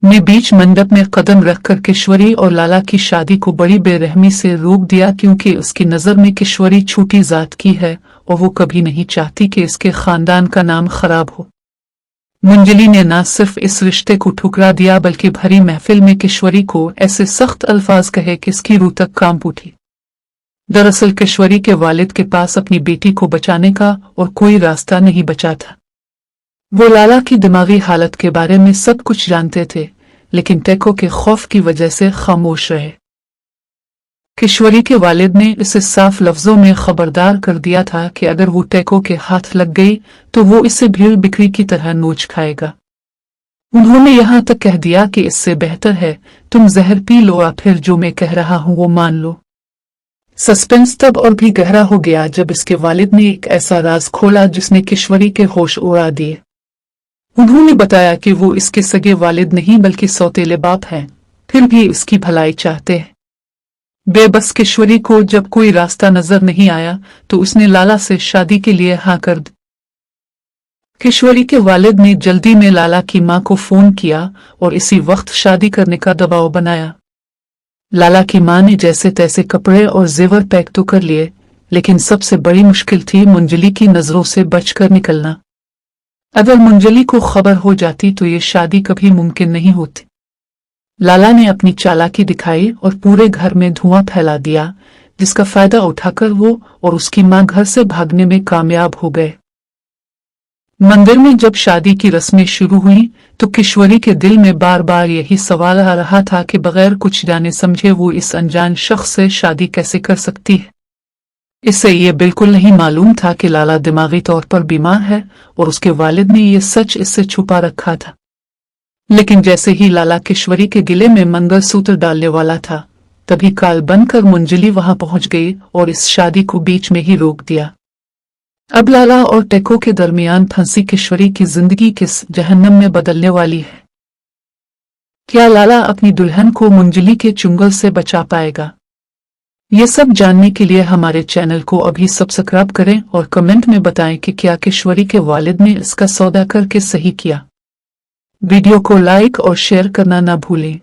ने बीच मंडप में कदम रखकर किश्वरी और लाला की शादी को बड़ी बेरहमी से रोक दिया, क्योंकि उसकी नज़र में किश्वरी छोटी जात की है और वो कभी नहीं चाहती कि इसके खानदान का नाम खराब हो। मंजली ने न सिर्फ इस रिश्ते को ठुकरा दिया बल्कि भरी महफिल में किश्वरी को ऐसे सख्त अल्फाज कहे कि इसकी रूह तक कांप उठी। दरअसल किश्वरी के वालिद के पास अपनी बेटी को बचाने का और कोई रास्ता नहीं बचा था। वो लाला की दिमागी हालत के बारे में सब कुछ जानते थे, लेकिन टेको के खौफ की वजह से खामोश रहे। किश्वरी के वालिद ने इसे साफ लफ्जों में खबरदार कर दिया था कि अगर वो टेको के हाथ लग गई तो वो इसे भीड़ बिक्री की तरह नोच खाएगा। उन्होंने यहाँ तक कह दिया कि इससे बेहतर है तुम जहर पी लो या फिर जो मैं कह रहा हूँ वो मान लो। सस्पेंस तब और भी गहरा हो गया जब इसके वालिद ने एक ऐसा राज खोला जिसने किश्वरी के होश उड़ा दिए। उन्होंने बताया कि वो इसके सगे वालिद नहीं बल्कि सौतेले बाप हैं, फिर भी इसकी भलाई चाहते हैं। बेबस किश्वरी को जब कोई रास्ता नजर नहीं आया तो उसने लाला से शादी के लिए हाँ कर दी। किश्वरी के वालिद ने जल्दी में लाला की मां को फोन किया और इसी वक्त शादी करने का दबाव बनाया। लाला की मां ने जैसे तैसे कपड़े और जेवर पैक तो कर लिए, लेकिन सबसे बड़ी मुश्किल थी मंजली की नजरों से बचकर निकलना। अगर मंजली को खबर हो जाती तो ये शादी कभी मुमकिन नहीं होती। लाला ने अपनी चालाकी दिखाई और पूरे घर में धुआं फैला दिया, जिसका फायदा उठाकर वो और उसकी मां घर से भागने में कामयाब हो गए। मंदिर में जब शादी की रस्में शुरू हुई तो किश्वरी के दिल में बार बार यही सवाल आ रहा था कि बगैर कुछ जाने समझे वो इस अनजान शख्स से शादी कैसे कर सकती है। इससे ये बिल्कुल नहीं मालूम था कि लाला दिमागी तौर पर बीमार है और उसके वालिद ने ये सच इससे छुपा रखा था। लेकिन जैसे ही लाला किश्वरी के गिले में मंगलसूत्र डालने वाला था, तभी काल बनकर मंजली वहां पहुंच गई और इस शादी को बीच में ही रोक दिया। अब लाला और टेको के दरमियान फंसी किश्वरी की जिंदगी किस जहन्नम में बदलने वाली है? क्या लाला अपनी दुल्हन को मंजली के चुंगल से बचा पाएगा? ये सब जानने के लिए हमारे चैनल को अभी सब्सक्राइब करें और कमेंट में बताएं कि क्या किश्वरी के वालिद ने इसका सौदा करके सही किया। वीडियो को लाइक और शेयर करना ना भूलें।